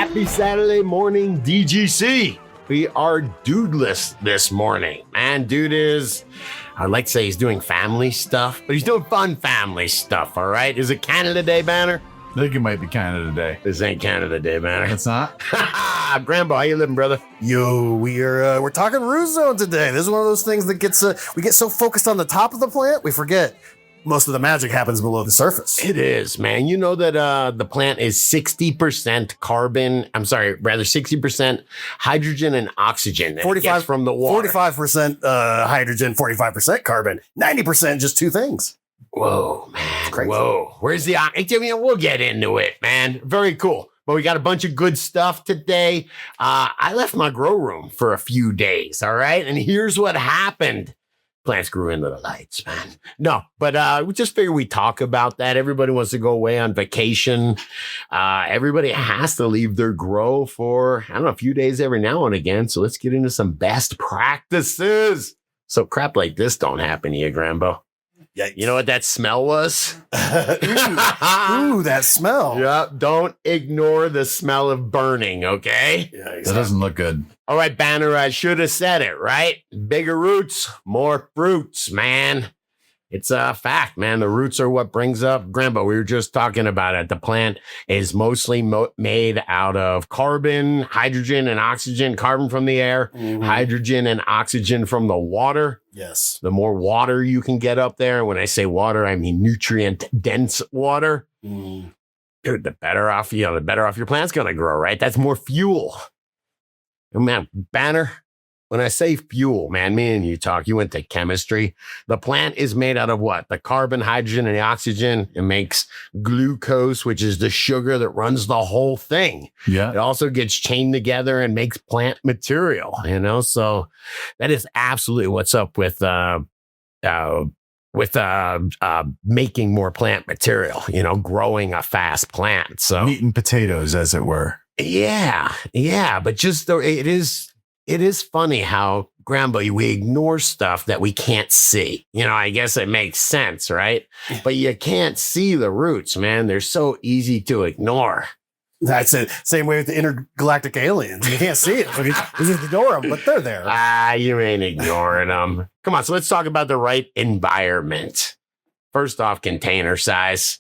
Happy Saturday morning, DGC. We are dudeless this morning. Man, dude is, I'd like to say he's doing family stuff, but he's doing fun family stuff, all right? Is it Canada Day, Banner? I think it might be Canada Day. This ain't Canada Day, Banner. It's not? Grambo, how you living, brother? Yo, we're talking root zone today. This is one of those things that gets we get so focused on the top of the plant, we forget most of the magic happens below the surface. It is, man. You know that the plant is 60% carbon. I'm sorry, rather 60% hydrogen and oxygen that it gets from the water. 45% hydrogen, 45% carbon, 90% just two things. Whoa, man. Whoa. Where's the oxygen? We'll get into it, man. Very cool. But we got a bunch of good stuff today. I left my grow room for a few days, all right? And here's what happened. Plants grew into the lights, man. No, but we just figured we'd talk about that. Everybody wants to go away on vacation. Everybody has to leave their grow for, I don't know, a few days every now and again. So let's get into some best practices. So crap like this don't happen to you, Grambo. Yikes. You know what that smell was? Ooh, that smell. Yeah, don't ignore the smell of burning, okay? Yeah, That exactly. doesn't look good. All right, Banner, I should have said it, right? Bigger roots, more fruits, man. It's a fact, man. The roots are what brings up Grambo. We were just talking about it. The plant is mostly made out of carbon, hydrogen, and oxygen. Carbon from the air, hydrogen and oxygen from the water. Yes. The more water you can get up there, when I say water, I mean nutrient-dense water. Dude, the better off your plant's going to grow, right? That's more fuel. Oh, man, Banner, when I say fuel, man, me and you went to chemistry. The plant is made out of what? The carbon, hydrogen, and the oxygen. It makes glucose, which is the sugar that runs the whole thing. Yeah. It also gets chained together and makes plant material, you know? So that is absolutely what's up with making more plant material, you know, growing a fast plant. So Meat and potatoes, as it were. yeah. But just though it is funny how, Grambo, we ignore stuff that we can't see. You know, I guess it makes sense, right? But you can't see the roots, man. They're so easy to ignore. That's it. Same way with the intergalactic aliens. You can't see it. So you just ignore them, but they're there. You ain't ignoring them. Come on, so let's talk about the right environment. First off, container size.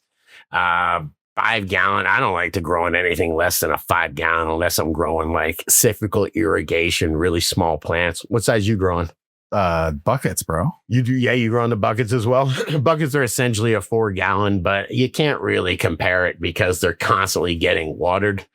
5 gallon. I don't like to grow in anything less than a 5 gallon unless I'm growing like cyclical irrigation, really small plants. What size you growing? Buckets, bro. You do, yeah, you grow in the buckets as well. Buckets are essentially a 4 gallon, but you can't really compare it because they're constantly getting watered.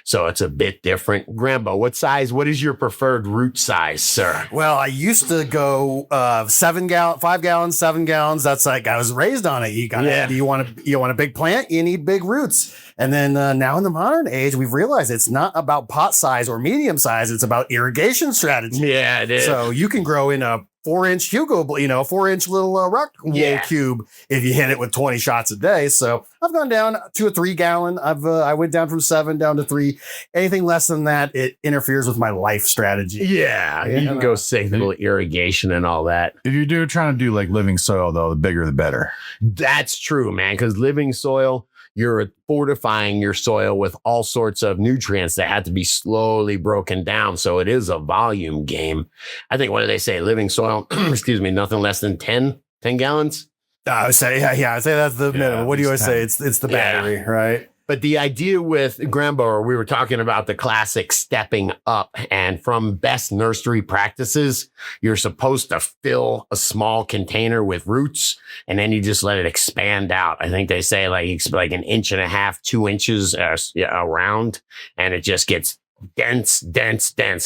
So it's a bit different. Grambo, what is your preferred root size, sir? Well, I used to go 5 gallons, 7 gallons. That's like I was raised on it. You want a big plant, you need big roots. And then now in the modern age, we've realized it's not about pot size or medium size. It's about irrigation strategy. Yeah, it is. So you can grow in a 4-inch Hugo, 4-inch little rock wool cube if you hit it with 20 shots a day. So I've gone down to a 3 gallon. I went down from 7 down to 3. Anything less than that, it interferes with my life strategy. Yeah, you can go cyclical irrigation and all that. If you're trying to do like living soil, though, the bigger the better. That's true, man, because living soil, you're fortifying your soil with all sorts of nutrients that have to be slowly broken down. So it is a volume game. I think, what do they say? Living soil, excuse me, nothing less than 10 gallons. I would say, I'd say that's the minimum. What do you always say? It's the battery, right? But the idea with Grambo, we were talking about the classic stepping up, and from best nursery practices, you're supposed to fill a small container with roots, and then you just let it expand out. I think they say like 1.5 inches, 2 inches around, and it just gets dense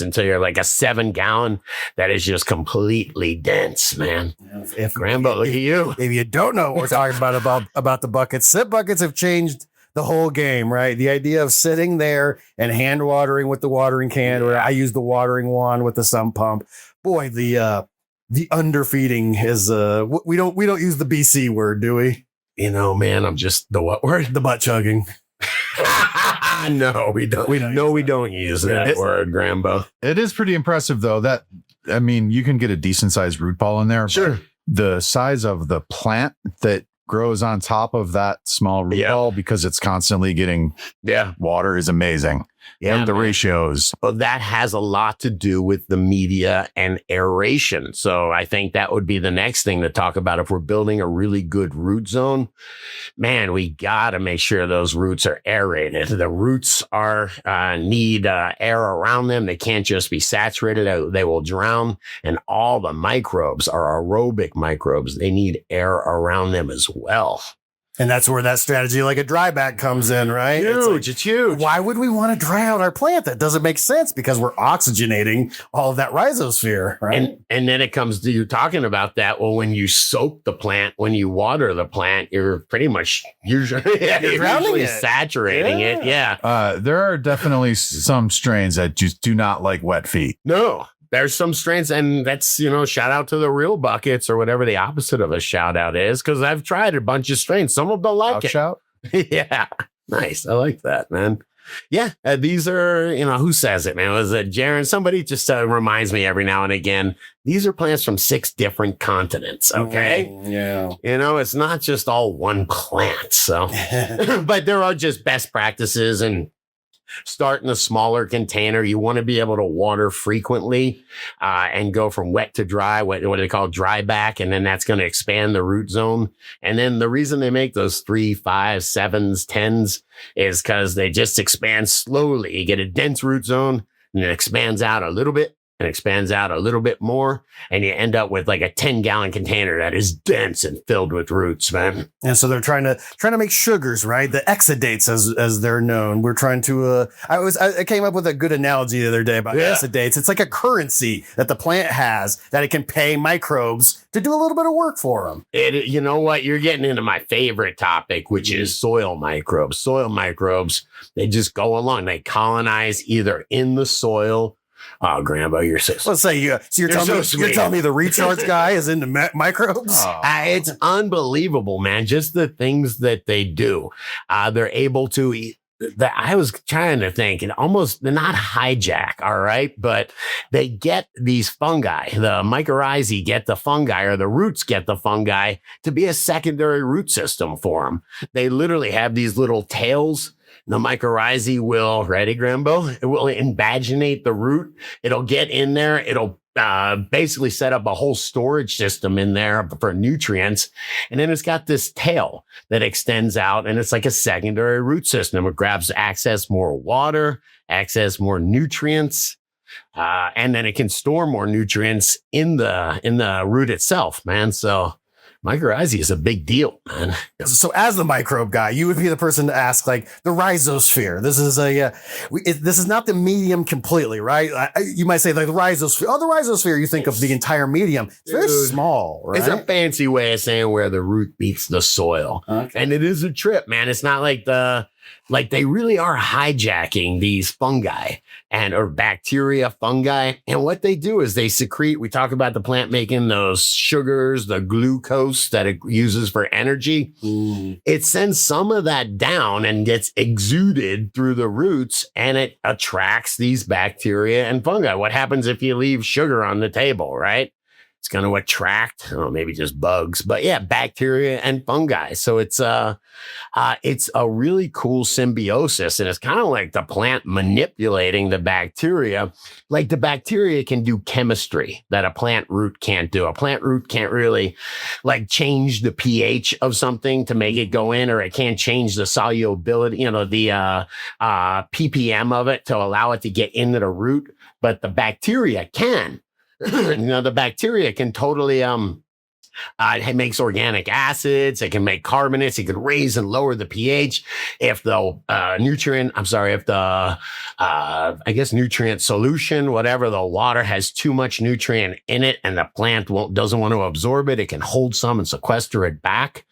until you're like a 7 gallon that is just completely dense, man. Grambo, look at you. If you don't know what we're talking about the buckets, SIP buckets have changed the whole game, right? The idea of sitting there and hand watering with the watering can, or I use the watering wand with the sump pump. Boy, the underfeeding is we don't use the BC word, do we? You know, man, I'm just the what word? The butt chugging. No, we don't. We don't use that word, Grambo. It is pretty impressive, though. You can get a decent sized root ball in there. Sure. The size of the plant that grows on top of that small root ball, because it's constantly getting water, is amazing. Yeah, the man. ratios. Well, that has a lot to do with the media and aeration. So I think that would be the next thing to talk about. If we're building a really good root zone, man, we got to make sure those roots are aerated. The roots need air around them. They can't just be saturated. They will drown. And all the microbes are aerobic microbes. They need air around them as well. And that's where that strategy like a dry back comes in, right? Huge. It's huge. Why would we want to dry out our plant? That doesn't make sense because we're oxygenating all of that rhizosphere, right? And then it comes to you talking about that. Well, when you soak the plant, when you water the plant, you're pretty much usually saturating it. Yeah. There are definitely some strains that just do not like wet feet. No. There's some strains, and that's, shout out to the real buckets or whatever the opposite of a shout out is, because I've tried a bunch of strains. Some of them don't like it. Shout? Yeah. Nice. I like that, man. Yeah. These are, who says it, man? Was it Jaron? Somebody just reminds me every now and again. These are plants from 6 different continents. Okay. Yeah. It's not just all one plant. So, but there are just best practices, and start in a smaller container. You want to be able to water frequently and go from wet to dry, what do they call dry back? And then that's going to expand the root zone. And then the reason they make those 3, 5, 7s, 10s is because they just expand slowly. You get a dense root zone and it expands out a little bit and expands out a little bit more. And you end up with like a 10-gallon container that is dense and filled with roots, man. And so they're trying to make sugars, right? The exudates as they're known. We're trying to, I came up with a good analogy the other day about exudates. It's like a currency that the plant has that it can pay microbes to do a little bit of work for them. You know what? You're getting into my favorite topic, which is soil microbes. Soil microbes, they just go along. They colonize either in the soil. Oh, Grambo, you're so sweet. Let's say you're telling me the recharge guy is into microbes. It's unbelievable, man. Just the things that they do. They're able to eat. I was trying to think, and they're not hijack, all right, but they get these fungi. The mycorrhizae get the fungi, or the roots get the fungi to be a secondary root system for them. They literally have these little tails. The mycorrhizae will, ready, Grambo? It will invaginate the root. It'll get in there. It'll basically set up a whole storage system in there for nutrients. And then it's got this tail that extends out, and it's like a secondary root system. It grabs access more water, access more nutrients, and then it can store more nutrients in the root itself, man. So mycorrhizae is a big deal, man. So as the microbe guy, you would be the person to ask, like, the rhizosphere. This is this is not the medium completely, right? You might say like the rhizosphere. Oh, the rhizosphere, you think of the entire medium. It's very small, right? It's a fancy way of saying where the root meets the soil. Okay. And it is a trip, man. It's not like they really are hijacking these fungi or bacteria, fungi. And what they do is they secrete, we talk about the plant making those sugars, the glucose that it uses for energy. It sends some of that down and gets exuded through the roots, and it attracts these bacteria and fungi. What happens if you leave sugar on the table, right? It's going to attract, maybe just bugs, but yeah, bacteria and fungi. So it's a really cool symbiosis, and it's kind of like the plant manipulating the bacteria. Like the bacteria can do chemistry that a plant root can't do. A plant root can't really like change the pH of something to make it go in, or it can't change the solubility, the ppm of it to allow it to get into the root. But the bacteria can. The bacteria can totally, it makes organic acids. It can make carbonates. It can raise and lower the pH. If the nutrient solution, whatever, the water has too much nutrient in it and the plant doesn't want to absorb it, it can hold some and sequester it back.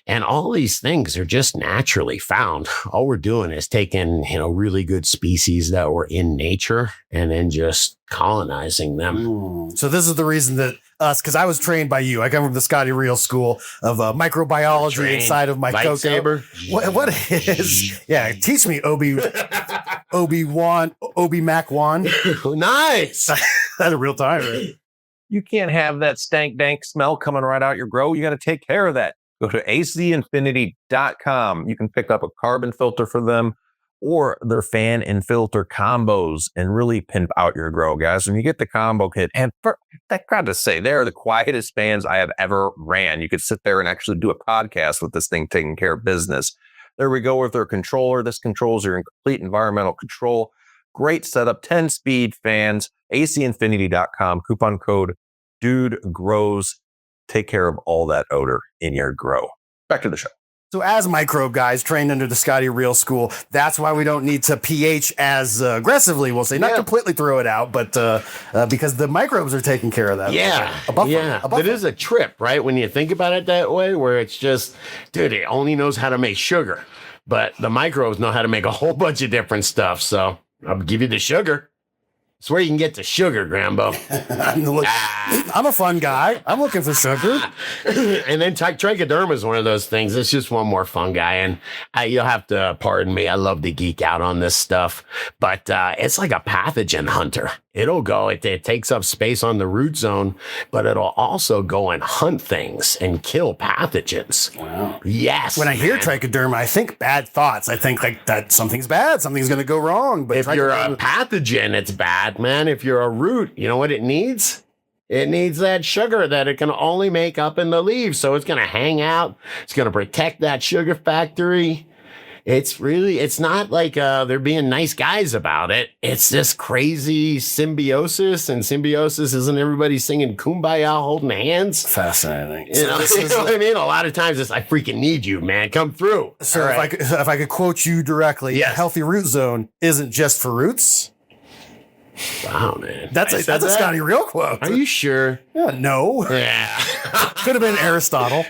And all these things are just naturally found. All we're doing is taking, really good species that were in nature and then just colonizing them. So this is the reason that because I was trained by you. I come from the Scotty Real school of microbiology inside of my lightsaber. What is? Yeah, teach me, Obi Mac Wan. Nice. That's a real time, right? You can't have that stank dank smell coming right out your grow. You got to take care of that. Go to acifinity.com. You can pick up a carbon filter for them, or their fan and filter combos and really pimp out your grow, guys. When you get the combo kit, and I got to say, they're the quietest fans I have ever ran. You could sit there and actually do a podcast with this thing taking care of business. There we go with their controller. This controls your complete environmental control. Great setup, 10-speed fans, acinfinity.com, coupon code Dude Grows. Take care of all that odor in your grow. Back to the show. So as microbe guys trained under the Scotty Real school, that's why we don't need to pH as aggressively, we'll say. Not completely throw it out, but because the microbes are taking care of that. Yeah. A buffer. It is a trip, right? When you think about it that way, where it's just, dude, it only knows how to make sugar. But the microbes know how to make a whole bunch of different stuff. So I'll give you the sugar. It's where you can get the sugar, Grambo. I'm a fun guy. I'm looking for sugar. And then trichoderma is one of those things. It's just one more fungi. And you'll have to pardon me. I love to geek out on this stuff. But it's like a pathogen hunter. It'll go, it takes up space on the root zone, but it'll also go and hunt things and kill pathogens. Wow. Yes. When I hear trichoderma, I think bad thoughts. I think like that something's bad, something's going to go wrong. But if you're a pathogen, it's bad, man. If you're a root, you know what it needs? It needs that sugar that it can only make up in the leaves. So it's going to hang out. It's going to protect that sugar factory. It's not like they're being nice guys about it. It's this crazy symbiosis, and symbiosis isn't everybody singing Kumbaya holding hands. Fascinating. You know what I mean? A lot of times it's, I freaking need you, man. Come through. So if I could quote you directly, yes. Healthy root zone isn't just for roots. Wow, man. That's a Scotty Real quote. Are you sure? Yeah, no. Yeah. Could have been Aristotle.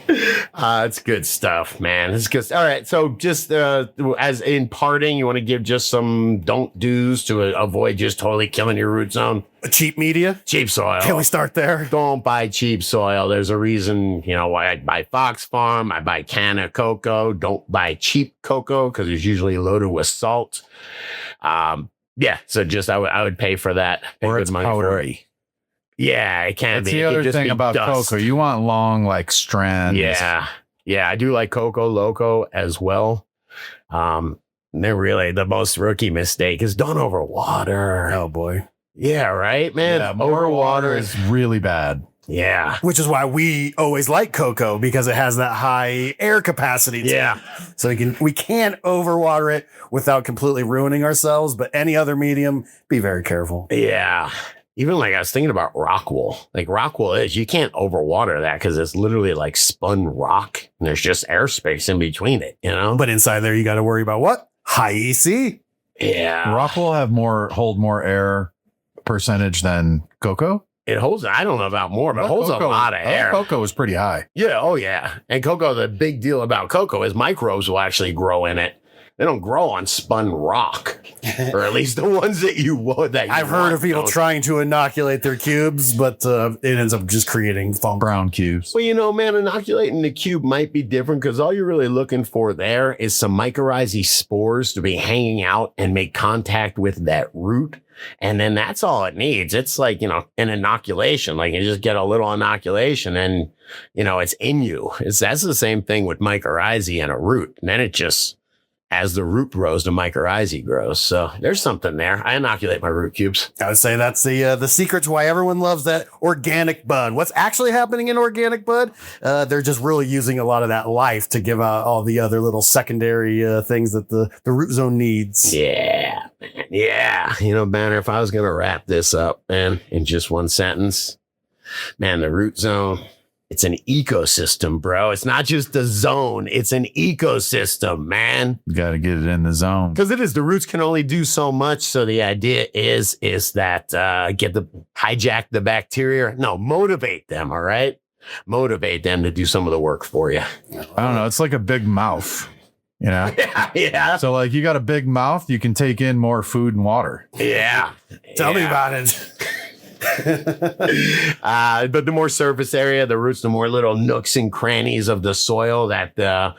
It's good stuff, man. It's good. All right. So just as in parting, you want to give just some don't do's to avoid just totally killing your root zone? Cheap media? Cheap soil. Can we start there? Don't buy cheap soil. There's a reason, why I buy Fox Farm. I buy Canna cocoa. Don't buy cheap cocoa because it's usually loaded with salt. Yeah. So just I would pay for that. Or it's powdery. Yeah, it can That's be. the other thing about dust. cocoa. You want long, like, strands. Yeah. Yeah, I do like Coco Loco as well. They're really the most rookie mistake is don't overwater. Oh, boy. Yeah, right, man? Yeah, overwater is really bad. Yeah. Which is why we always like cocoa, because it has that high air capacity. Yeah. So we can't overwater it without completely ruining ourselves, but any other medium, be very careful. Yeah. Even like I was thinking about rock wool. Like rock wool you can't overwater that because it's literally like spun rock and there's just airspace in between it, But inside there, you got to worry about what? High EC. Yeah. Rock will hold more air percentage than cocoa. It holds, I don't know about more, but it holds cocoa, a lot of air. Cocoa is pretty high. Yeah. Oh, yeah. And cocoa, the big deal about cocoa is microbes will actually grow in it. They don't grow on spun rock, or at least the ones that I've heard of people trying to inoculate their cubes, but it ends up just creating funk. Brown cubes. Well, man, inoculating the cube might be different because all you're really looking for there is some mycorrhizae spores to be hanging out and make contact with that root. And then that's all it needs. It's like, an inoculation. Like you just get a little inoculation and, it's in you. That's the same thing with mycorrhizae and a root. And then it just, as the root grows, the mycorrhizae grows. So there's something there. I inoculate my root cubes. I would say that's the secret to why everyone loves that organic bud. What's actually happening in organic bud? They're just really using a lot of that life to give out all the other little secondary things that the root zone needs. Yeah, man. Yeah. Banner, if I was going to wrap this up, man, in just one sentence, man, the root zone, it's an ecosystem, bro. It's not just a zone. It's an ecosystem, man. You got to get it in the zone. Because it is. The roots can only do so much. So the idea is that hijack the bacteria. No, motivate them, all right? Motivate them to do some of the work for you. I don't know. It's like a big mouth, Yeah. So like you got a big mouth, you can take in more food and water. Yeah. Tell me about it. But the more surface area, the roots, the more little nooks and crannies of the soil that the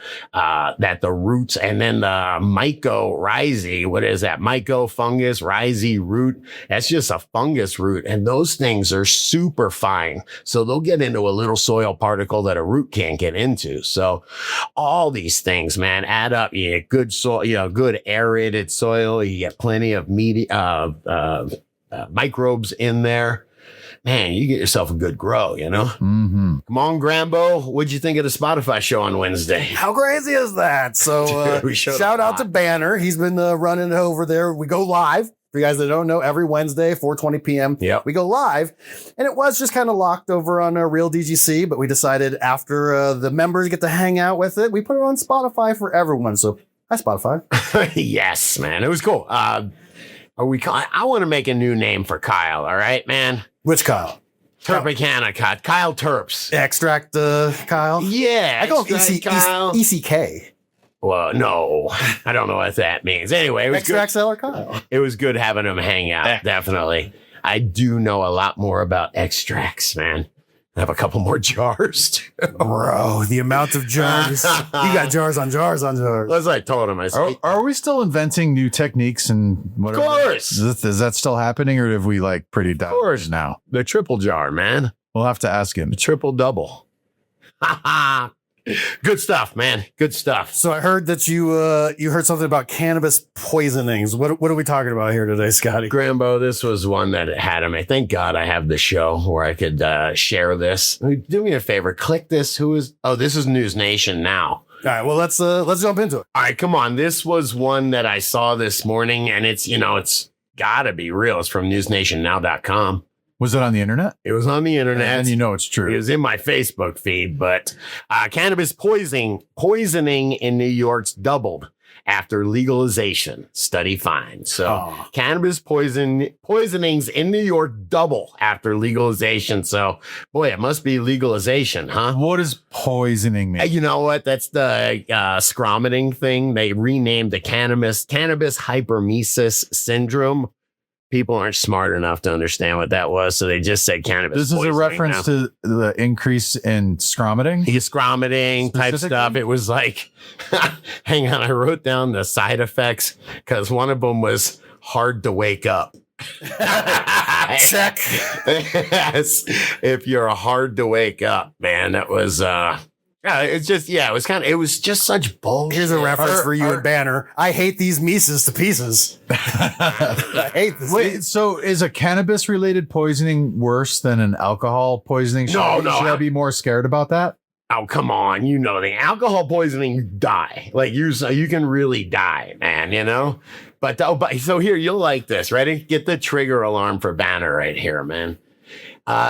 roots, and then the mycorrhizae, what is that? Mycofungus, rhizae root. That's just a fungus root. And those things are super fine. So they'll get into a little soil particle that a root can't get into. So all these things, man, add up. You get good soil, good aerated soil. You get plenty of microbes in there. Man, you get yourself a good grow, Mm-hmm. Come on, Grambo. What'd you think of the Spotify show on Wednesday? How crazy is that? So Dude, we showed shout a out lot. to Banner. He's been running it over there. We go live. For you guys that don't know, every Wednesday, 4:20 p.m. Yep. we go live. And it was just kind of locked over on Real DGC, but we decided after the members get to hang out with it, we put it on Spotify for everyone. So hi, Spotify. Yes, man. It was cool. I want to make a new name for Kyle. All right, man. Which Kyle? Terpicana Kyle Terps. Extract Kyle? Yeah. I call him Extract Kyle. ECK. Well, no, I don't know what that means. Anyway, it was Extract good. Seller Kyle. It was good having him hang out. Definitely. I do know a lot more about extracts, man. I have a couple more jars too. Bro, the amount of jars. You got jars on jars on jars. As I told him, I said, Are we still inventing new techniques and whatever? of course, Is that still happening, or have we pretty died course. now? the triple jar, man. We'll have to ask him. The triple double. Good stuff, man. Good stuff. So I heard that you heard something about cannabis poisonings. What are we talking about here today, Scotty? Grambo, this was one that had him. Thank God I have the show where I could share this. Do me a favor, click this. This is News Nation now. All right, well let's jump into it. All right, come on. This was one that I saw this morning, and it's gotta be real. It's from newsnationnow.com. Was it on the internet? It was on the internet. And it's It true. was in my Facebook feed, but cannabis poisoning in New York's doubled after legalization, study finds. So cannabis poisonings in New York double after legalization. So boy, it must be legalization, huh? What does poisoning mean? You know what? That's the scromiting thing. They renamed the cannabis hypermesis syndrome. People aren't smart enough to understand what that was, so they just said cannabis. This is a poisoning reference now. to the increase in scromiting. Scromiting type Specifically? stuff. It was like, hang on, I wrote down the side effects because one of them was hard to wake up. Check. Yes, if you're hard to wake up, man, that was it was just such bullshit. Here's a reference for you and Banner. I hate these Mises to pieces. I hate this. Wait, so is a cannabis related poisoning worse than an alcohol poisoning? Should I be more scared about that? Oh, come on. The alcohol poisoning, you die. Like you can really die, man, But so here, you'll like this. Ready? Get the trigger alarm for Banner right here, man.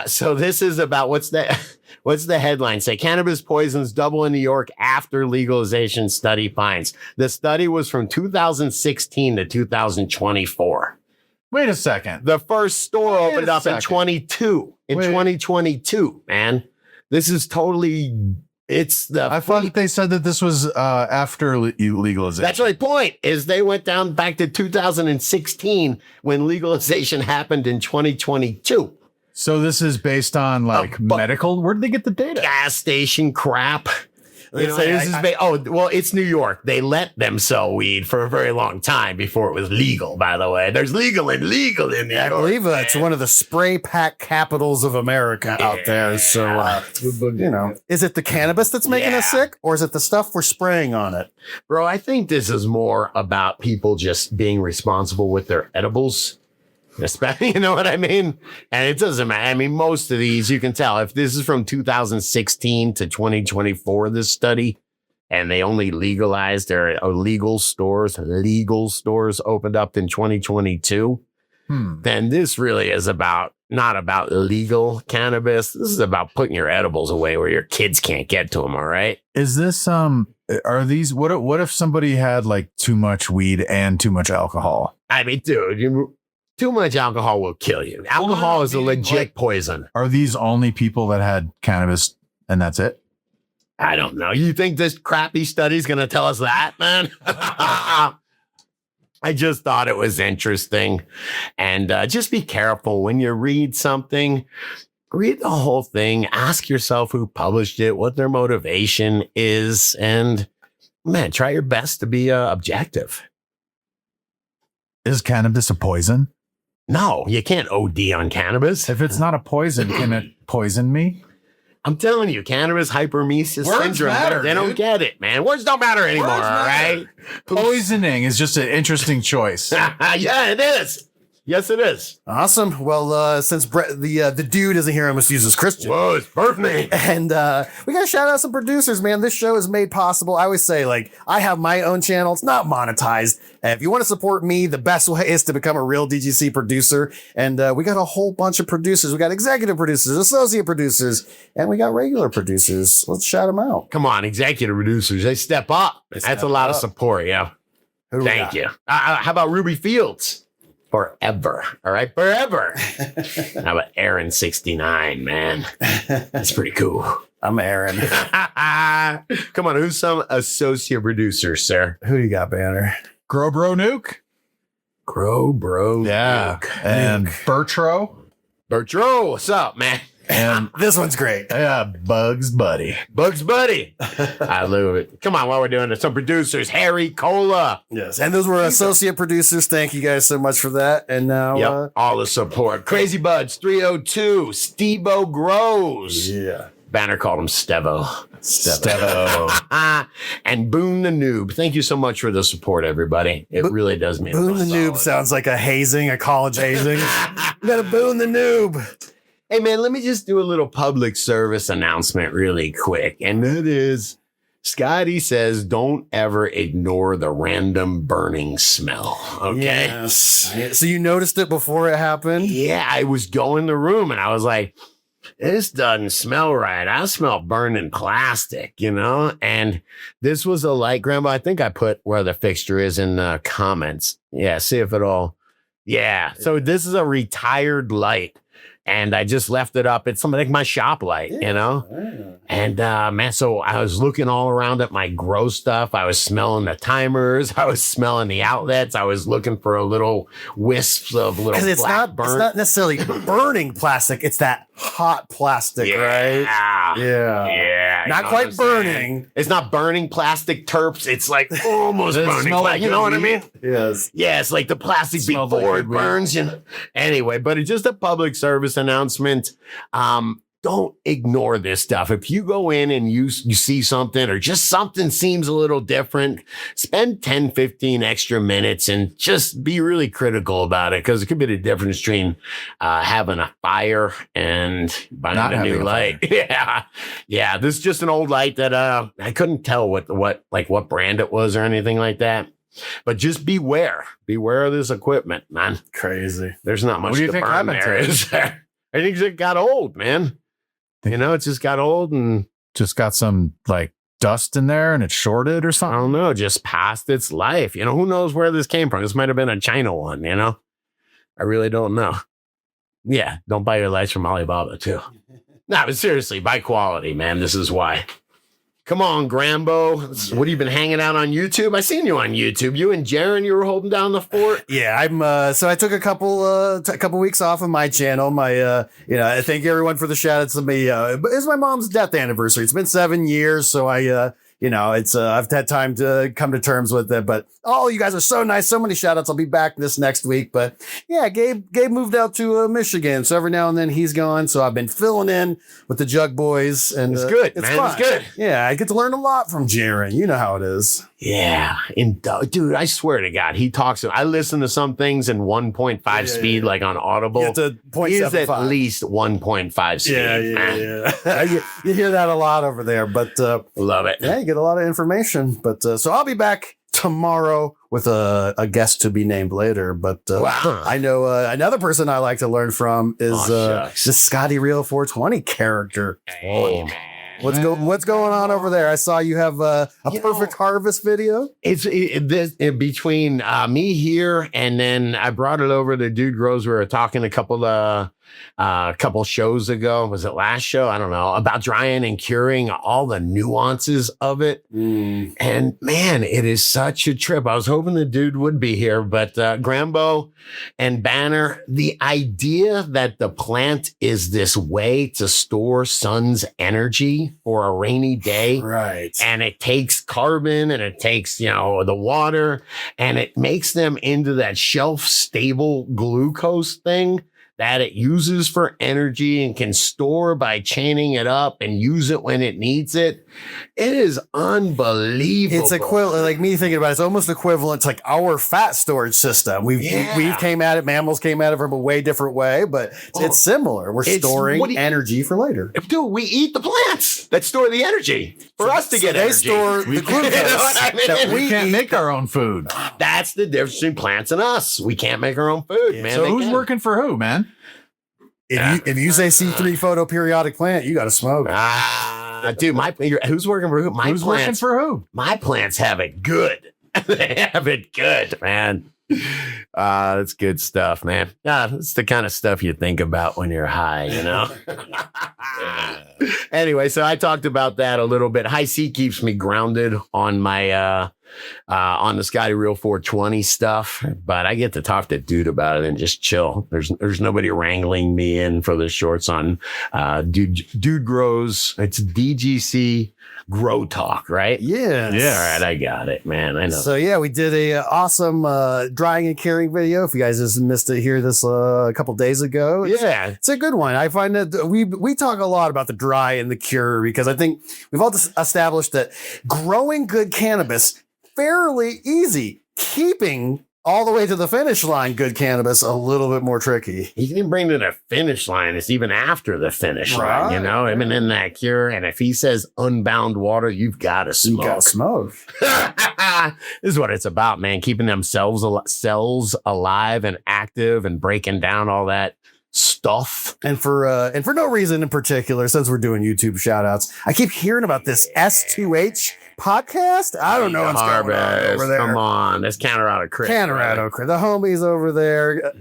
So this is about what's the headline say? Cannabis poisons double in New York after legalization, study finds. The study was from 2016 to 2024. Wait a second. The first store Wait opened a up in second. 2022, man. This is totally, I thought they said that this was after legalization. that's my point, is they went down back to 2016 when legalization happened in 2022. So this is based on medical. Where did they get the data? Gas station crap. It's New York. They let them sell weed for a very long time before it was legal, by the way. There's legal in New York. I believe that's one of the spray pack capitals of America out there. So, is it the cannabis that's making us sick, or is it the stuff we're spraying on it? Bro, I think this is more about people just being responsible with their edibles. Especially, you know what I mean? And it doesn't matter. I mean, most of these, you can tell if this is from 2016 to 2024, this study, and they only legalized their legal stores opened up in 2022, then this really is not about legal cannabis. This is about putting your edibles away where your kids can't get to them. All right. Is this, are these, what if somebody had too much weed and too much alcohol? I mean, dude, too much alcohol will kill you. Alcohol is a legit poison. Are these only people that had cannabis and that's it? I don't know. You think this crappy study is going to tell us that, man? I just thought it was interesting. And just be careful when you read something. Read the whole thing. Ask yourself who published it, what their motivation is, and man, try your best to be objective. Is cannabis a poison? No, you can't OD on cannabis. If it's not a poison, can it poison me? I'm telling you, cannabis hyperemesis syndrome. Matter, they don't get it, man. Words don't matter anymore, all right? Poisoning is just an interesting choice. Yeah, it is. Yes, it is. Awesome. Well, since Brett, the dude isn't here, I must use his Christian. Whoa, it's birthday. And we got to shout out some producers, man. This show is made possible. I always say, like, I have my own channel. It's not monetized. And if you want to support me, the best way is to become a real DGC producer. And we got a whole bunch of producers. We got executive producers, associate producers, and we got regular producers. Let's shout them out. Come on, executive producers. They step up. That's a lot of support, yeah. Thank you. How about Ruby Fields? Forever. All right. Forever. How about Aaron 69, man? That's pretty cool. I'm Aaron. Come on. Who's some associate producer, sir? Who you got, Banner? Grobro Nuke. Grobro. Yeah. Nuke. And Bertro. Bertro. What's up, man? And this one's great. Yeah, Bugs Buddy. Bugs Buddy. I love it. Come on, while we're doing it, some producers, Harry Cola. Yes. And those were associate producers. Thank you guys so much for that. And now all the support. Crazy Buds 302, Stevo Grows. Yeah. Banner called him Stevo. Stevo. And Boone the Noob. Thank you so much for the support, everybody. It really does mean Boone the Noob sounds like a hazing, a college hazing. You got to Boone the Noob. Hey, man, let me just do a little public service announcement really quick. And that is, Scotty says, don't ever ignore the random burning smell. Okay. Yes. So you noticed it before it happened? Yeah, I was going in the room and I was like, this doesn't smell right. I smell burning plastic, you know? And this was a light, Grambo. I think I put where the fixture is in the comments. Yeah, see if it'll. Yeah. So this is a retired light. And I just left it up. It's something like my shop light, you know? Yeah. And man, so I was looking all around at my grow stuff. I was smelling the timers. I was smelling the outlets. I was looking for a little wisps of little Because it's black burn. it's not necessarily burning plastic. It's that hot plastic, right? Yeah. Yeah. You Not know quite what I'm saying? burning. It's not burning plastic terps. It's like almost burning. Like You know what I mean? Yes. Yeah, it's like the plastic Smells before like it weed. burns. You know? Anyway, but it's just a public service announcement. Don't ignore this stuff. If you go in and you see something or just something seems a little different, spend 10, 15 extra minutes and just be really critical about it because it could be the difference between having a fire and buying Not a new having a light. Yeah. Yeah. This is just an old light that I couldn't tell what brand it was or anything like that. But just beware. Beware of this equipment, man. Crazy. There's not much What do you to think burn happened there, to it? is there? I think it got old, man. You know, it just got old and Just got some like dust in there and it shorted or I something. don't know, just past its life. You know, who knows where this came from? This might have been a China one, you know? I really don't know. Yeah, don't buy your lights from Alibaba too. No, but seriously, buy quality, man. This is why. Come on, Grambo. What have you been hanging out on YouTube? I seen you on YouTube. You and Jaron, you were holding down the fort. Yeah, I'm. So I took a couple weeks off of my channel. My, I thank everyone for the shout outs to me. But it's my mom's death anniversary. It's been 7 years, so I've had time to come to terms with it. But oh, you guys are so nice. So many shout outs. I'll be back this next week. But yeah, Gabe moved out to Michigan, so every now and then he's gone. So I've been filling in with the Jug Boys, and It's good, it's man. fun. It's good. Yeah, I get to learn a lot from Jaron. You know how it is. Yeah. Dude, I swear to God, he talks. I listen to some things in 1.5 speed, like on Audible. You have to He's at 0.75. least 1.5 speed. Yeah. you hear that a lot over there, but Love it. yeah, you get a lot of information. But so I'll be back tomorrow with a guest to be named later. But Wow. I know another person I like to learn from is shucks. the Scotty Real 420 character. Hey, man. What's going on over there? I saw you have a You perfect know- harvest video. It's between me here and then I brought it over to Dude Grows. We were talking a couple of a couple shows ago. Was it last show? I don't know. About drying and curing, all the nuances of it. And man, it is such a trip. I was hoping the dude would be here, but Grambo and Banner, the idea that the plant is this way to store sun's energy for a rainy day. Right. And it takes carbon and it takes, the water, and it makes them into that shelf stable glucose thing that it uses for energy and can store by chaining it up and use it when it needs it. It is unbelievable. It's equivalent, like me thinking about it, it's almost equivalent to like our fat storage system. We came at it, mammals came at it from a way different way, but it's similar. We're storing energy for later. Dude, we eat the plants that store the energy for us to get energy. They store the glucose. We can't make our own food. That's the difference between plants and us. We can't make our own food, man. So who's working for who, man? If you say C3 photoperiodic plant, you got to smoke. Dude, who's working for who? Working for who? My plants have it good. They have it good, man. That's good stuff, man. It's the kind of stuff you think about when you're high, Anyway, so I talked about that a little bit. High C keeps me grounded on my on the Scotty Real 420 stuff, but I get to talk to dude about it and just chill. There's nobody wrangling me in for the shorts on dude grows. It's DGC Grow Talk, right? Yeah. All right, I got it, man. I know. So yeah, we did a awesome drying and curing video. If you guys just missed it, hear this a couple days ago. It's a good one. I find that we talk a lot about the dry and the cure because I think we've all established that growing good cannabis fairly easy. Keeping all the way to the finish line, good cannabis, a little bit more tricky. He can bring to the finish line. It's even after the finish line, I mean, in that cure. And if he says unbound water, you've got to smoke. You got to smoke. This is what it's about, man. Keeping them cells alive and active and breaking down all that stuff. And for no reason in particular, since we're doing YouTube shout outs, I keep hearing about this S2H podcast. I don't know what's going on over there. Come on, that's Colorado Chris. Colorado Chris. The homies over there.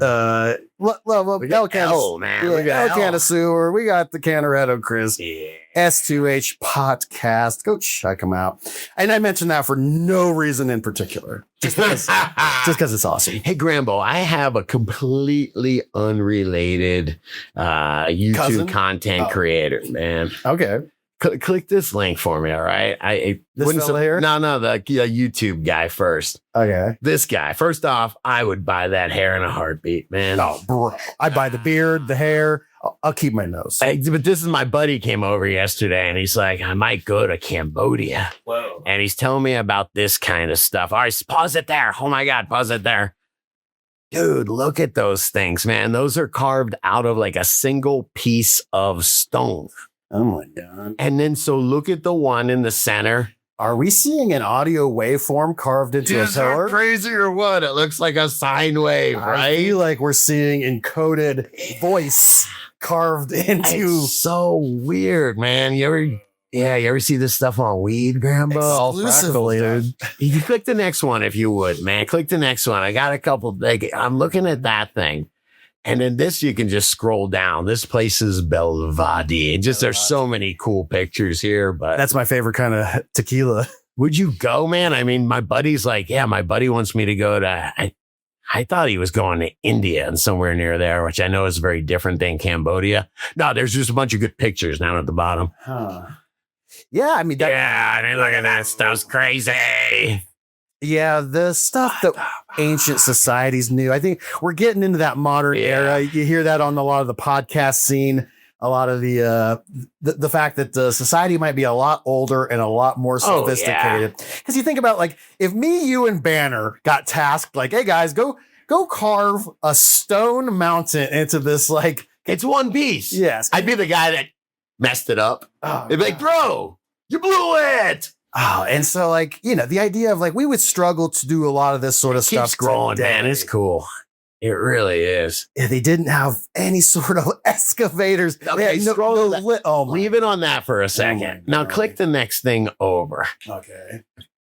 Love them. El Sewer. We got the Colorado Chris. S2H podcast. Go check them out. And I mentioned that for no reason in particular. Just because it's awesome. Hey, Grambo, I have a completely unrelated YouTube content creator, man. Okay. Click this link for me, all right? This fella here? No, the YouTube guy first. Okay. This guy. First off, I would buy that hair in a heartbeat, man. Oh, bro. I buy the beard, the hair. I'll keep my nose. But this is my buddy came over yesterday, and he's like, I might go to Cambodia. Whoa. And he's telling me about this kind of stuff. All right, pause it there. Oh, my God, pause it there. Dude, look at those things, man. Those are carved out of like a single piece of stone. Oh my God. And then so look at the one in the center. Are we seeing an audio waveform carved into a pillar? Crazy or what? It looks like a sine wave, right? I feel like we're seeing encoded voice carved into. It's so weird, man. You ever see this stuff on weed, Grambo? Exclusively, dude. You click the next one if you would, man. Click the next one. I got a couple. I'm looking at that thing. And then this, you can just scroll down. This place is Belvadi. There's so many cool pictures here, but that's my favorite kind of tequila. Would you go, man? I mean, my buddy's like, yeah, my buddy wants me to go to, I thought he was going to India and somewhere near there, which I know is very different than Cambodia. No, there's just a bunch of good pictures down at the bottom. Huh. Yeah, I mean, look at that stuff's crazy. Yeah, the stuff that ancient societies knew. I think we're getting into that modern era. You hear that on a lot of the podcast scene. A lot of the fact that the society might be a lot older and a lot more sophisticated. Because you think about like if me, you, and Banner got tasked like, hey guys, go carve a stone mountain into this like it's one piece. Yes, I'd be the guy that messed it up. It'd be like, bro, you blew it. Oh, and so like, the idea of like, we would struggle to do a lot of this sort of stuff. Keep scrolling, man. It's cool. It really is. Yeah, they didn't have any sort of excavators. Okay, leave it on that for a second. Now click the next thing over. Okay.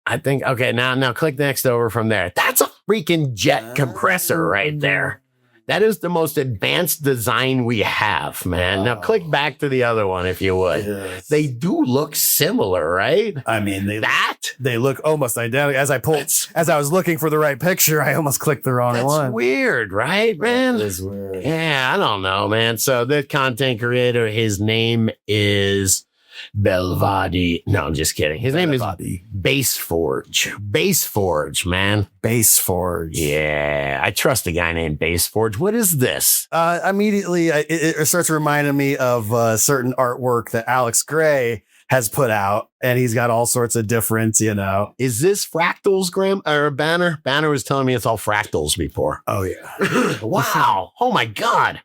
I think, okay, now click next over from there. That's a freaking jet compressor right there. That is the most advanced design we have, man. Now click back to the other one if you would. Yes. They do look similar, right? I mean, they look almost identical. As I was looking for the right picture, I almost clicked the wrong That's one. weird, right, man? That is weird. Yeah, I don't know, man. So the content creator, his name is Belvadi. No, I'm just kidding. His name is Baseforge. Baseforge, man. Baseforge. Yeah, I trust a guy named Baseforge. What is this? Immediately, it starts reminding me of certain artwork that Alex Gray has put out, and he's got all sorts of different, Is this fractals, Graham or Banner? Banner was telling me it's all fractals before. Oh yeah. Wow. Oh my God.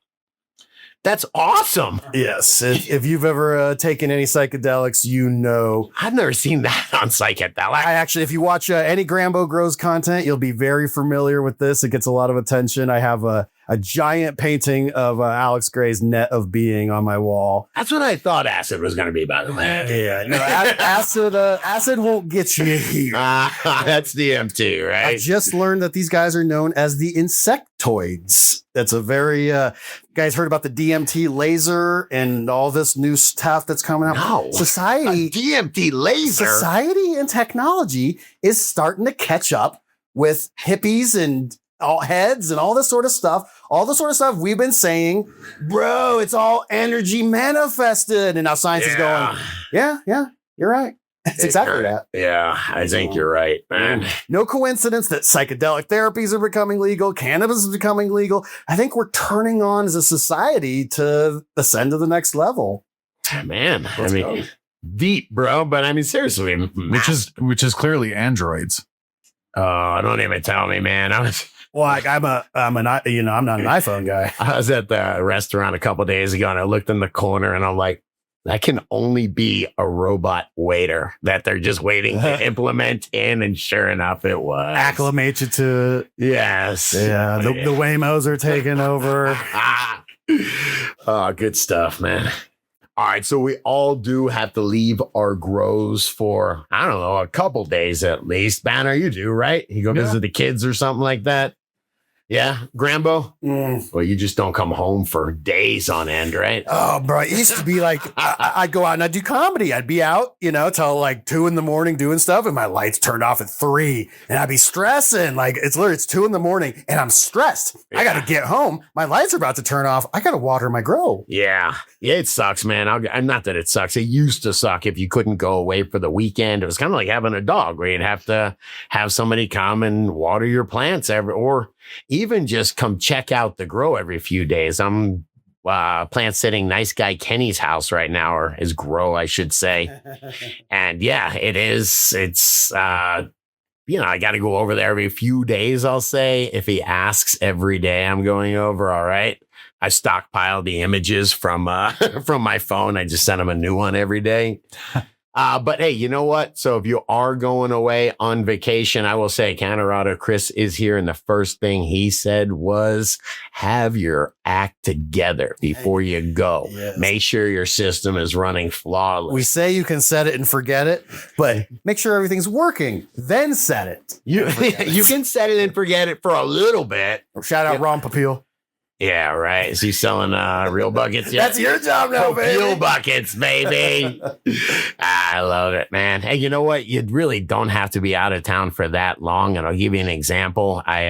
That's awesome. Yes. If you've ever taken any psychedelics, I've never seen that on psychedelic. I actually, if you watch any Grambo Grows content, you'll be very familiar with this. It gets a lot of attention. I have a giant painting of Alex Gray's Net of Being on my wall. That's what I thought acid was going to be, by the way. Yeah, no, acid won't get you here. That's DMT, right? I just learned that these guys are known as the insectoids. That's a very, guys heard about the DMT laser and all this new stuff that's coming out? No. A DMT laser? Society and technology is starting to catch up with hippies and all heads and all this sort of stuff. All the sort of stuff we've been saying, bro, it's all energy manifested. And now science is going, yeah, you're right. It's exactly that. Yeah, I think you're right, man. No coincidence that psychedelic therapies are becoming legal, cannabis is becoming legal. I think we're turning on as a society to ascend to the next level. Man, deep, bro. But I mean, seriously, which is clearly androids. Oh, don't even tell me, man. I'm not an iPhone guy. I was at the restaurant a couple days ago and I looked in the corner and I'm like, that can only be a robot waiter that they're just waiting to implement in. And sure enough, it was. Acclimate you to it. Yes. Yeah. The Waymos are taking over. Oh, good stuff, man. All right. So we all do have to leave our grows for, I don't know, a couple days at least. Banner, you do, right? You go visit the kids or something like that. Yeah, Grambo? Well, you just don't come home for days on end, right? Oh, bro. It used to be like, I'd go out and I'd do comedy. I'd be out, till like 2 a.m. doing stuff and my lights turned off at 3 and I'd be stressing. Like it's 2 a.m. and I'm stressed. Yeah. I got to get home. My lights are about to turn off. I got to water my grow. Yeah, it sucks, man. Not that it sucks. It used to suck if you couldn't go away for the weekend. It was kind of like having a dog where you'd have to have somebody come and water your plants or even just come check out the grow every few days. I'm plant sitting nice guy Kenny's house right now, or his grow, I should say. And yeah, it is. It's, I got to go over there every few days, I'll say. If he asks every day, I'm going over. All right. I stockpiled the images from my phone. I just sent him a new one every day. But hey, you know what? So if you are going away on vacation, I will say Colorado Chris is here. And the first thing he said was have your act together before you go. Yes. Make sure your system is running flawless. We say you can set it and forget it, but make sure everything's working. Then set it. You can set it and forget it for a little bit. Shout out Ron Papil. Yeah, right. Is he selling real buckets yet? That's your job now, baby. Real buckets, baby. I love it, man. Hey, you know what? You really don't have to be out of town for that long. And I'll give you an example. I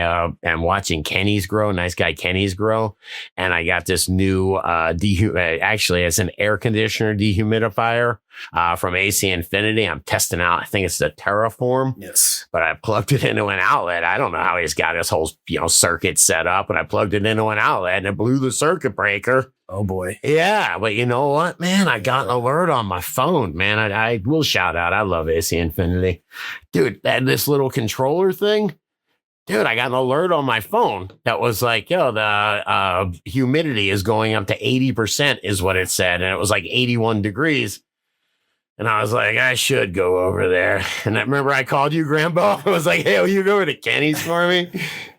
am watching Kenny's grow, nice guy Kenny's grow. And I got this new actually, it's an air conditioner dehumidifier from AC Ifinity. I'm testing out. I think it's the Terraform. Yes. But I plugged it into an outlet. I don't know how he's got his whole circuit set up, but I plugged it into an outlet and it blew the circuit breaker. Oh boy. Yeah, but you know what, man? I got an alert on my phone, man. I will shout out. I love AC Ifinity. Dude, this little controller thing. Dude, I got an alert on my phone that was like, the humidity is going up to 80% is what it said. And it was like 81 degrees. And I was like, I should go over there. And I remember I called you, Grambo. I was like, hey, will you go over to Kenny's for me?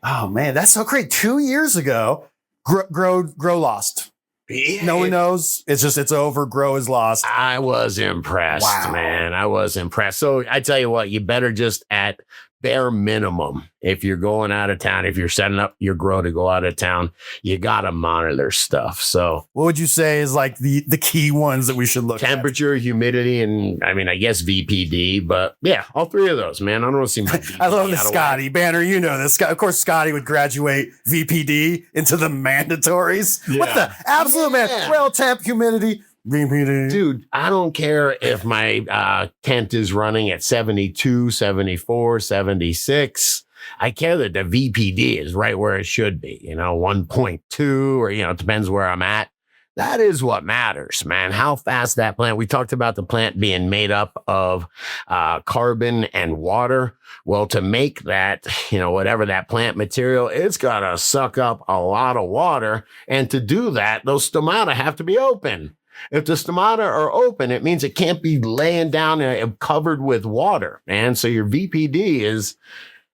Oh, man, that's so great. 2 years ago, Grow lost. Yeah. No one knows. It's over. Grow is lost. I was impressed, man. I was impressed. So I tell you what, you better just at bare minimum, if you're going out of town, if you're setting up your grow to go out of town, you got to monitor stuff. So what would you say is like the key ones that we should look temperature, humidity, and I mean, I guess VPD, but yeah, all three of those, man. I don't see my I love the Scotty banner. You know this. Of course, Scotty would graduate VPD into the mandatories. Yeah. What the absolute man? Well, temp, humidity. Dude, I don't care if my tent is running at 72, 74, 76. I care that the VPD is right where it should be, 1.2 or, it depends where I'm at. That is what matters, man. How fast that plant, we talked about the plant being made up of carbon and water. Well, to make that, whatever that plant material, it's got to suck up a lot of water. And to do that, those stomata have to be open. If the stomata are open, it means it can't be laying down covered with water, man. So your VPD is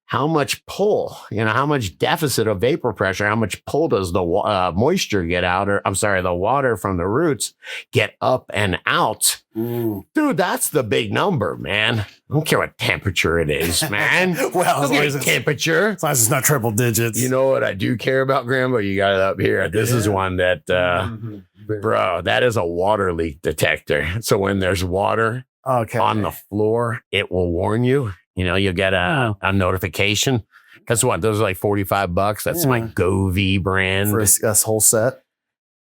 how much pull, how much deficit of vapor pressure, how much pull does the moisture get out, or I'm sorry, the water from the roots get up and out. Dude, that's the big number, man. I don't care what temperature it is, man. Well, as long as temperature. As long as it's not triple digits. You know what I do care about, Grambo? You got it up here. This is one that, bro, that is a water leak detector. So when there's water on the floor, it will warn you. You'll get a notification. Guess what? Those are like $45. That's my Govee brand. For a whole set?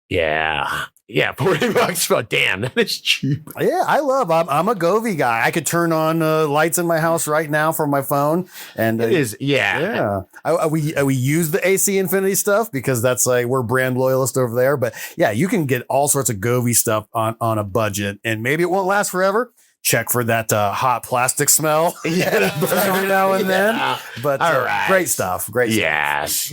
Yeah. Yeah, $40. But damn, that is cheap. Yeah, I'm a Govee guy. I could turn on lights in my house right now from my phone. And it is, yeah. We use the AC Infinity stuff because that's like, we're brand loyalist over there. But yeah, you can get all sorts of Govee stuff on a budget, and maybe it won't last forever. Check for that hot plastic smell every now and then. But great stuff. Great stuff. Yes.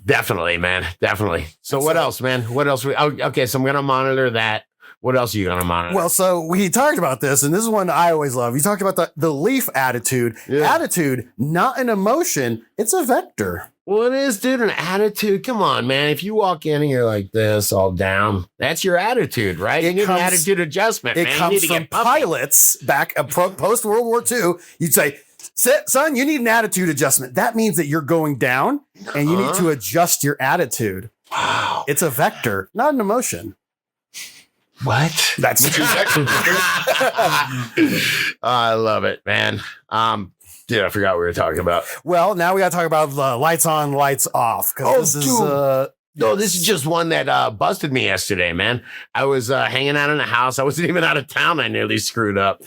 Definitely, man. Definitely. So what else, man? What else? Okay, so I'm going to monitor that. What else are you going to monitor? Well, so we talked about this, and this is one I always love. You talked about the leaf attitude. Yeah. Attitude, not an emotion. It's a vector. Well, it is, dude, an attitude. Come on, man. If you walk in and you're like this, all down, that's your attitude, right? You need an attitude adjustment, man. It comes from pilots back post World War II. You'd say, son, you need an attitude adjustment. That means that you're going down and you need to adjust your attitude. Wow. It's a vector, not an emotion. What? That's what your vector. I love it, man. Dude, I forgot what we were talking about. Well, now we got to talk about lights on, lights off. No, this is just one that busted me yesterday, man. I was hanging out in the house. I wasn't even out of town. I nearly screwed up.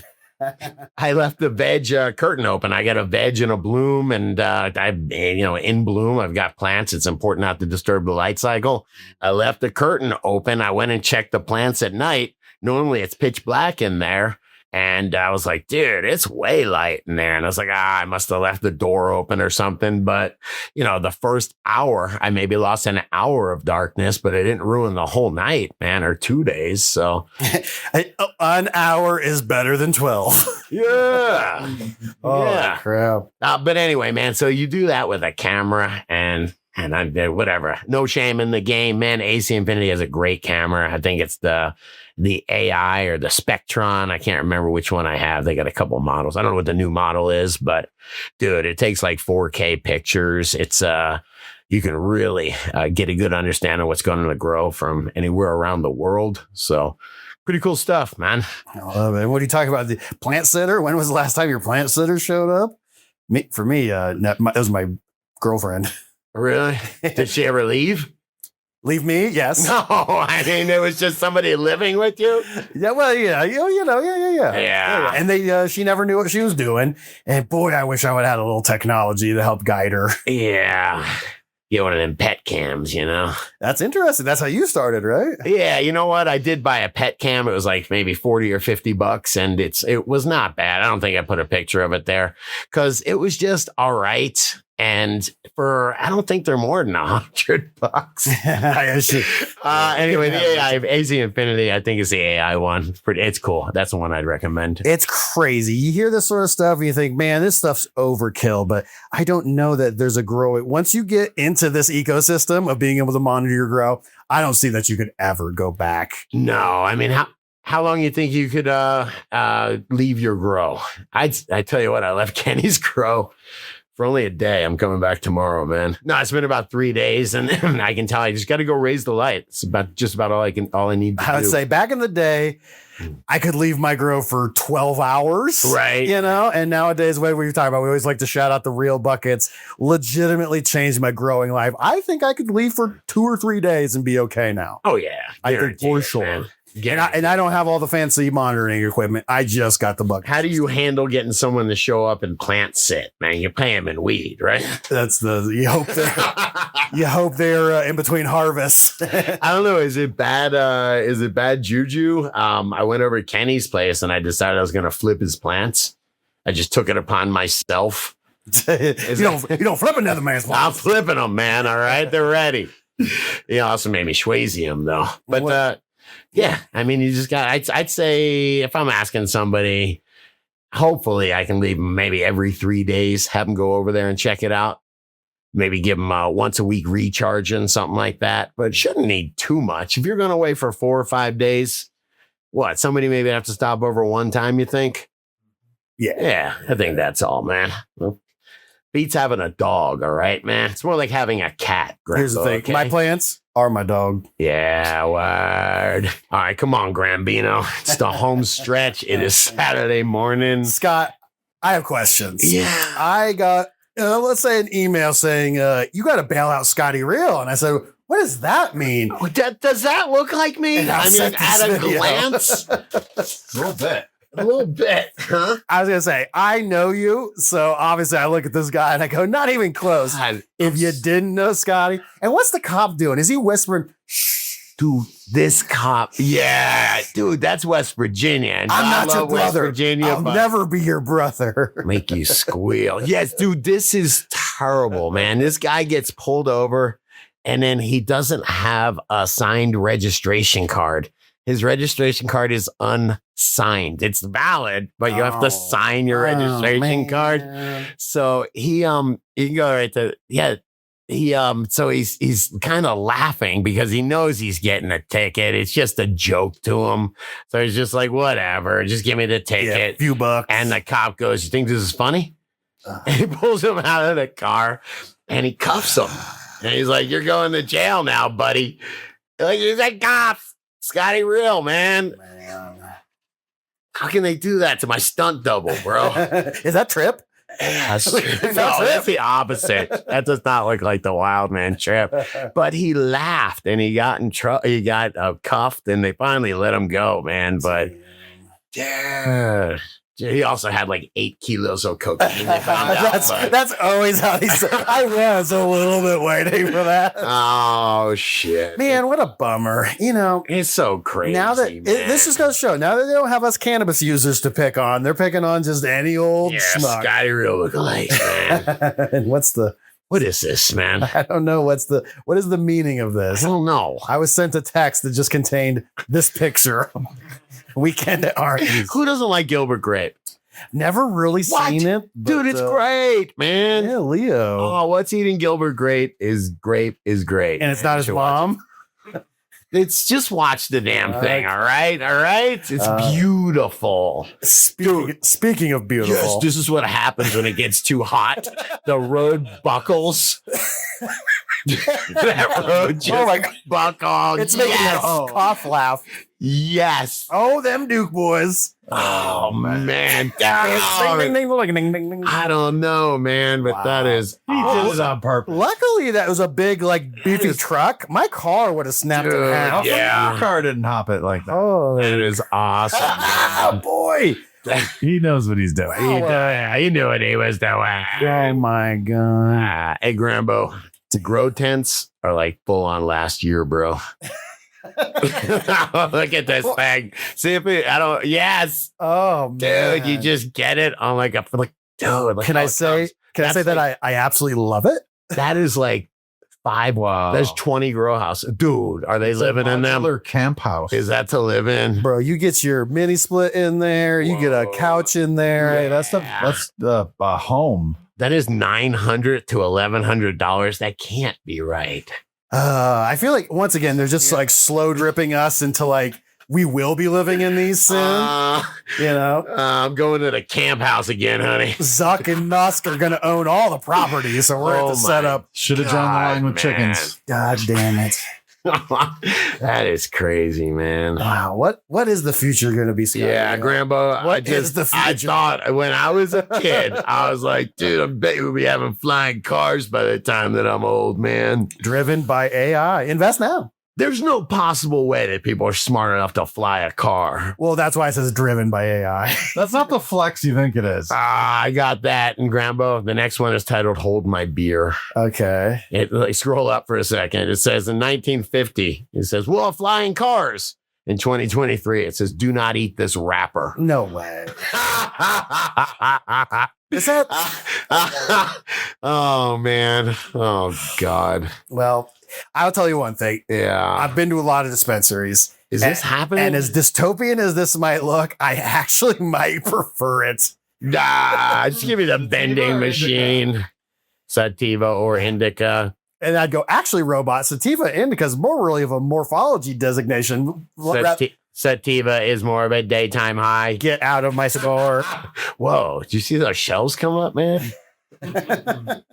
I left the veg curtain open. I got a veg and a bloom, and in bloom, I've got plants. It's important not to disturb the light cycle. I left the curtain open. I went and checked the plants at night. Normally, it's pitch black in there. And I was like, dude, it's way light in there. And I was like, I must have left the door open or something. But, the first hour, I maybe lost an hour of darkness, but it didn't ruin the whole night, man, or 2 days. So an hour is better than 12. Yeah. Yeah. Crap. But anyway, man, so you do that with a camera and whatever. No shame in the game, man. AC Infinity has a great camera. I think it's the AI or the Spectron. I can't remember which one I have. They got a couple of models. I don't know what the new model is, but dude, it takes like 4K pictures. It's you can really get a good understanding of what's going on to grow from anywhere around the world. So pretty cool stuff, man. I love it. What are you talking about? The plant sitter? When was the last time your plant sitter showed up? For me, it was my girlfriend. Really? Did she ever leave? Leave me? Yes. No, I mean, it was just somebody living with you. Yeah, well, yeah, Yeah. And she never knew what she was doing. And boy, I wish I would have had a little technology to help guide her. Yeah. Get one of them pet cams, That's interesting. That's how you started, right? Yeah. You know what? I did buy a pet cam. It was like maybe $40 or $50, and it was not bad. I don't think I put a picture of it there because it was just all right. And I don't think they're more than $100. Anyway, the AI AC Infinity, I think is the AI one. It's cool. That's the one I'd recommend. It's crazy. You hear this sort of stuff and you think, man, this stuff's overkill. But I don't know that there's a grow. Once you get into this ecosystem of being able to monitor your grow, I don't see that you could ever go back. No, I mean, How long you think you could leave your grow? I tell you what, I left Kenny's grow for only a day. I'm coming back tomorrow, man. No, it's been about 3 days, and I can tell I just got to go raise the light. It's just about all I need to do. I would say back in the day, I could leave my grow for 12 hours. Right. You know, and nowadays, what we talk about, we always like to shout out the Real buckets, legitimately changed my growing life. I think I could leave for 2 or 3 days and be okay now. Oh, yeah. I think for sure. Man. And I don't have all the fancy monitoring equipment. I just got the bucket. How do you handle getting someone to show up and plant sit, man? You pay them in weed, right? That's you hope they're in between harvests. I don't know. Is it bad? Is it bad juju? I went over to Kenny's place and I decided I was going to flip his plants. I just took it upon myself. you don't flip another man's plants. I'm flipping them, man. All right, they're ready. He also made me Schwazy him though, but. Yeah, I mean, you just got. I'd say if I'm asking somebody, hopefully I can leave them maybe every 3 days. Have them go over there and check it out. Maybe give them once a week recharging, something like that. But shouldn't need too much. If you're going away for 4 or 5 days, what? Somebody maybe have to stop over one time. You think? Yeah, I think that's all, man. Well, beats having a dog. All right, man. It's more like having a cat. Grambo, here's the thing: okay? my plants are my dog. Yeah, word. All right, come on, Grambino. It's the home stretch. It is Saturday morning. Scott, I have questions. Yeah. I got, let's say, an email saying, you got to bail out Scotty Real. And I said, what does that mean? Does that look like me? And I mean, at a video. glance, A little bit. a little bit, huh? I was going to say, I know you. So obviously I look at this guy and I go, not even close. God, If you didn't know Scotty. And what's the cop doing? Is he whispering, dude, this cop, yeah, dude, that's West Virginia. And I'm I not your love West brother. Virginia, I'll but never be your brother. make you squeal. Yes, dude, this is terrible, man. This guy gets pulled over and then he doesn't have a signed registration card. His registration card is unsigned. It's valid, but you have to sign your registration card. So he you can go right to so he's kind of laughing because he knows he's getting a ticket. It's just a joke to him. So he's just like, whatever, just give me the ticket. Yeah, few bucks. And the cop goes, you think this is funny? And he pulls him out of the car and he cuffs him. And he's like, you're going to jail now, buddy. Like, he's like, cops, Scotty Real, man. How can they do that to my stunt double, bro? Is that Trip? No, that's the opposite. That does not look like the wild man Trip. But he laughed and he got in trouble. He got cuffed and they finally let him go, man. But yeah, he also had like 8 kilos of cocaine. They found out, that's always how he said. I was a little bit waiting for that. Oh shit, Man, what a bummer. You know, it's so crazy. now that this is going to show, now that they don't have us cannabis users to pick on, they're picking on just any old schmuck. Scotty Real look alike, man. And what is this, man? I don't know. What is the meaning of this? I don't know. I was sent a text that just contained this picture. Weekend at Arby's. Who doesn't like Gilbert Grape? Never really seen it. Dude, it's great, man. Yeah, Leo. Oh, what's eating Gilbert Grape is great. And it's not his mom. It's just watch the damn thing, all right? All right? It's beautiful. Speaking of beautiful. Yes, this is what happens when it gets too hot. The road buckles. That road just buckles. It's making that cough laugh. Yes. Oh, them Duke boys. Oh, man. Ding, ding, ding, ding, ding, ding. I don't know, man, but that is. He did it on purpose. Luckily, that was a big, beefy truck. My car would have snapped in half. Yeah. Your car didn't hop it like that. Oh, That is awesome. ah, boy. He knows what he's doing. He knew what he was doing. Oh, my God. Hey, Grambo, the grow tents are like full on last year, bro. Look at this thing. See if yes. Oh, man. Dude, you just get it on dude. Can I say that I absolutely love it? that is like 5. Wow. There's 20 grow houses. Dude, are they living in them? Modular camp house. Is that to live in? Bro, you get your mini split in there. You get a Whoa. couch in there. Hey, that's a home. That is $900 to $1,100. That can't be right. I feel like once again they're just slow dripping us into we will be living in these soon. You know, I'm going to the camp house again, honey. Zuck and Nusk are going to own all the property, so we're at the setup. Should have drawn the line with man. chickens. God damn it! That is crazy, man. Wow, what is the future going to be, Scotty? Yeah, Grambo. What is the I future? thought when I was a kid, I was like, dude, I bet we'll be having flying cars by the time that I'm old, man. Driven by AI. Invest now. There's no possible way that people are smart enough to fly a car. Well, that's why it says driven by AI. That's not the flex you think it is. I got that in Grambo. The next one is titled Hold My Beer. Okay. Scroll up for a second. It says in 1950, it says, we'll have flying cars. In 2023, it says, do not eat this wrapper. No way. Is that? Oh, man. Oh, God. Well, I'll tell you one thing. Yeah. I've been to a lot of dispensaries. Is this happening? And as dystopian as this might look, I actually might prefer it. Nah, just give me the vending machine. Sativa or indica. And I'd go, actually, robot, sativa, indica is more really of a morphology designation. Sativa is more of a daytime high. Get out of my store. Whoa, did you see those shelves come up, man?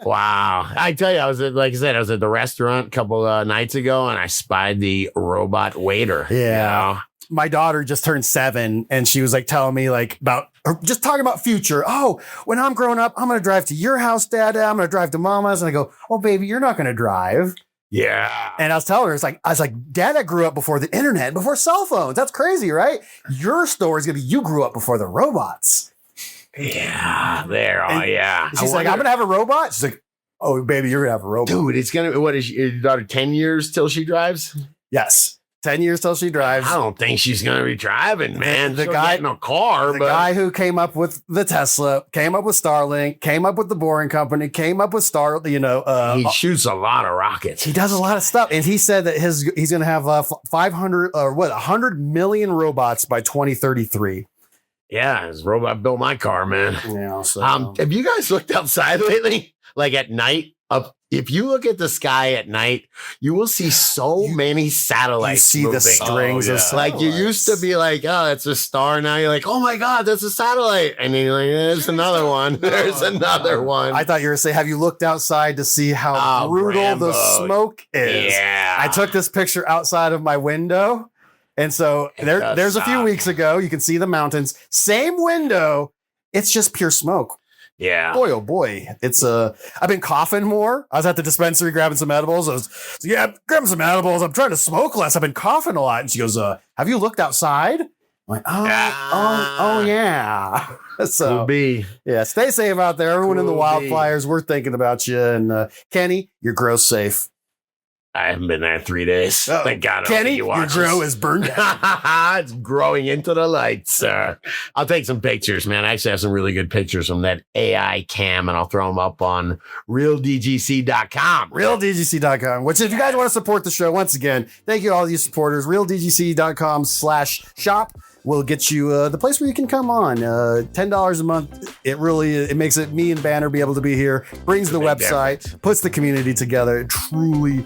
Wow. I tell you, I was at the restaurant a couple nights ago and I spied the robot waiter. Yeah. You know? My daughter just turned 7 and she was like telling me like about just talking about future. Oh, when I'm growing up, I'm going to drive to your house, Dad. I'm going to drive to Mama's. And I go, oh, baby, you're not going to drive. Yeah. And I was telling her, I was like, Dad, I grew up before the internet, before cell phones. That's crazy, right? Your story is going to be you grew up before the robots. Yeah. There. Oh, And yeah. She's like, I'm going to have a robot. She's like, oh, baby, you're going to have a robot. Dude, it's going to, what is your daughter, 10 years till she drives? Yes. 10 years till she drives. I don't think she's going to be driving, man. The She'll guy- get in a car, The but guy who came up with the Tesla, came up with Starlink, came up with the Boring Company, came up with he shoots a lot of rockets. he does a lot of stuff. And he said that he's going to have 100 million robots by 2033. Yeah, his robot built my car, man. Yeah. So, Have you guys looked outside lately? Like at night? If you look at the sky at night, you will see so many satellites. you see moving. the strings of Like you used to be like, oh, it's a star. Now you're like, oh my God, that's a satellite. And then you're like, there's another one. There's another one. I thought you were saying, have you looked outside to see how brutal the Grambo. smoke is? Yeah. I took this picture outside of my window. And so does there's a few suck. weeks ago, you can see the mountains, same window. It's just pure smoke. Yeah. Boy, oh boy. I've been coughing more. I was at the dispensary grabbing some edibles. Grabbing some edibles. I'm trying to smoke less. I've been coughing a lot. And she goes, have you looked outside? I'm like, oh yeah. So Will be. yeah, stay safe out there. Everyone in the Cool wildfires, we're thinking about you. And Kenny, your grow's safe. I haven't been there in 3 days. Oh, Thank God. I don't Kenny, think you your watch grow this. is burned out. It's growing into the light, sir. I'll take some pictures, man. I actually have some really good pictures from that AI cam, and I'll throw them up on realdgc.com. RealDGC.com, which if you guys want to support the show, once again, thank you to all you supporters. RealDGC.com/shop will get you the place where you can come on. $10 a month. It makes it me and Banner be able to be here, brings the big website, puts the community together. Truly,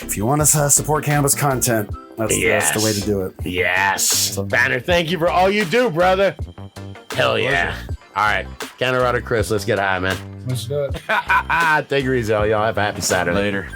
if you want to support Cannabis content, that's the way to do it. Yes. Banner, thank you for all you do, brother. Hell yeah. All right. Counter Chris, let's get high, man. Let's do it. Take it easy, y'all. Have a happy Saturday. Later.